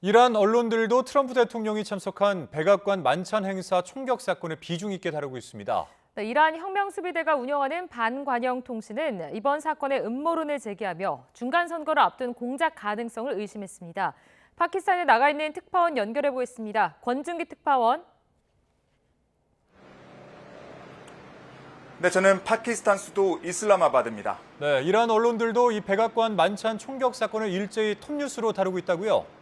이란 언론들도 트럼프 대통령이 참석한 백악관 만찬 행사 총격 사건을 비중 있게 다루고 있습니다. 이란 혁명수비대가 운영하는 반관영 통신은 이번 사건의 음모론을 제기하며 중간 선거를 앞둔 공작 가능성을 의심했습니다. 파키스탄에 나가 있는 특파원 연결해 보겠습니다. 권준기 특파원. 네, 저는 파키스탄 수도 이슬라마바드입니다. 네, 이란 언론들도 이 백악관 만찬 총격 사건을 일제히 톱뉴스로 다루고 있다고요?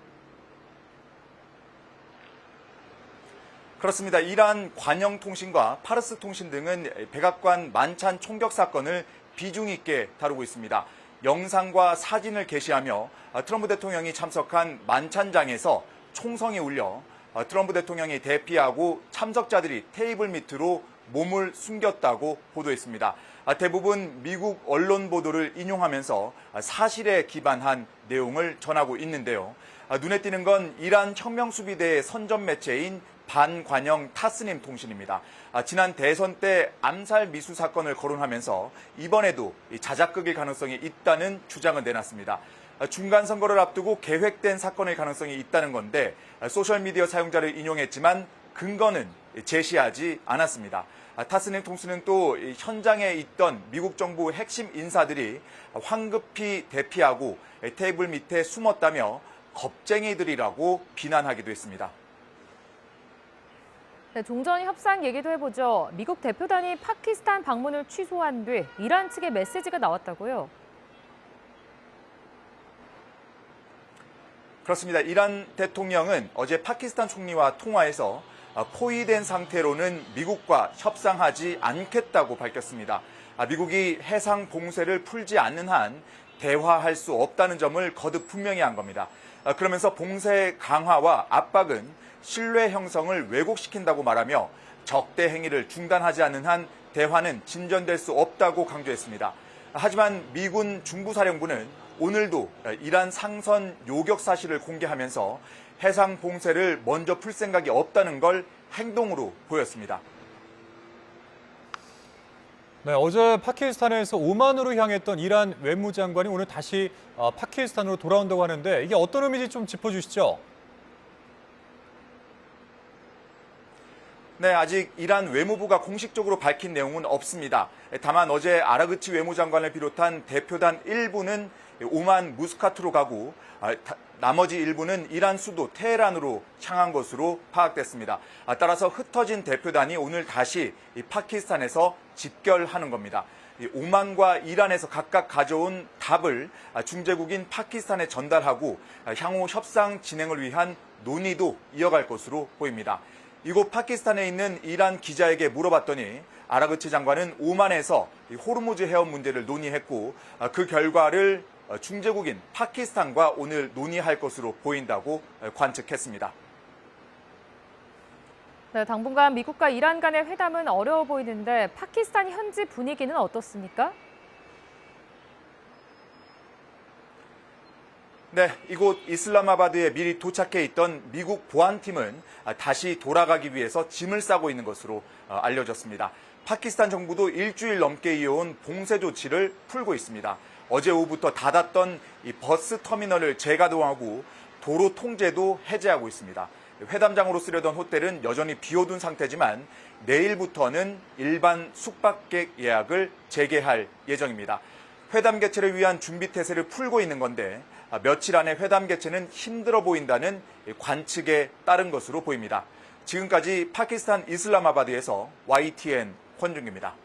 그렇습니다. 이란 관영통신과 파르스 통신 등은 백악관 만찬 총격 사건을 비중 있게 다루고 있습니다. 영상과 사진을 게시하며 트럼프 대통령이 참석한 만찬장에서 총성이 울려 트럼프 대통령이 대피하고 참석자들이 테이블 밑으로 몸을 숨겼다고 보도했습니다. 대부분 미국 언론 보도를 인용하면서 사실에 기반한 내용을 전하고 있는데요. 눈에 띄는 건 이란 혁명수비대의 선전 매체인 반관영 타스님 통신입니다. 지난 대선 때 암살 미수 사건을 거론하면서 이번에도 자작극일 가능성이 있다는 주장을 내놨습니다. 중간 선거를 앞두고 계획된 사건일 가능성이 있다는 건데 소셜미디어 사용자를 인용했지만 근거는 제시하지 않았습니다. 타스님 통신은 또 현장에 있던 미국 정부 핵심 인사들이 황급히 대피하고 테이블 밑에 숨었다며 겁쟁이들이라고 비난하기도 했습니다. 네, 종전 협상 얘기도 해보죠. 미국 대표단이 파키스탄 방문을 취소한 뒤 이란 측의 메시지가 나왔다고요? 그렇습니다. 이란 대통령은 어제 파키스탄 총리와 통화에서 포위된 상태로는 미국과 협상하지 않겠다고 밝혔습니다. 미국이 해상 봉쇄를 풀지 않는 한 대화할 수 없다는 점을 거듭 분명히 한 겁니다. 그러면서 봉쇄 강화와 압박은 신뢰 형성을 왜곡시킨다고 말하며 적대 행위를 중단하지 않는 한 대화는 진전될 수 없다고 강조했습니다. 하지만 미군 중부사령부는 오늘도 이란 상선 요격 사실을 공개하면서 해상 봉쇄를 먼저 풀 생각이 없다는 걸 행동으로 보였습니다. 네, 어제 파키스탄에서 오만으로 향했던 이란 외무장관이 오늘 다시 파키스탄으로 돌아온다고 하는데 이게 어떤 의미인지 좀 짚어주시죠. 네, 아직 이란 외무부가 공식적으로 밝힌 내용은 없습니다. 다만 어제 아라그치 외무장관을 비롯한 대표단 일부는 오만 무스카트로 가고 나머지 일부는 이란 수도 테헤란으로 향한 것으로 파악됐습니다. 따라서 흩어진 대표단이 오늘 다시 파키스탄에서 집결하는 겁니다. 오만과 이란에서 각각 가져온 답을 중재국인 파키스탄에 전달하고 향후 협상 진행을 위한 논의도 이어갈 것으로 보입니다. 이곳 파키스탄에 있는 이란 기자에게 물어봤더니 아라그치 장관은 오만에서 호르무즈 해협 문제를 논의했고 그 결과를 중재국인 파키스탄과 오늘 논의할 것으로 보인다고 관측했습니다. 네, 당분간 미국과 이란 간의 회담은 어려워 보이는데 파키스탄 현지 분위기는 어떻습니까? 네, 이곳 이슬라마바드에 미리 도착해 있던 미국 보안팀은 다시 돌아가기 위해서 짐을 싸고 있는 것으로 알려졌습니다. 파키스탄 정부도 일주일 넘게 이어온 봉쇄 조치를 풀고 있습니다. 어제 오후부터 닫았던 이 버스 터미널을 재가동하고 도로 통제도 해제하고 있습니다. 회담장으로 쓰려던 호텔은 여전히 비워둔 상태지만 내일부터는 일반 숙박객 예약을 재개할 예정입니다. 회담 개최를 위한 준비 태세를 풀고 있는 건데 며칠 안에 회담 개최는 힘들어 보인다는 관측에 따른 것으로 보입니다. 지금까지 파키스탄 이슬라마바드에서 YTN 권준기입니다.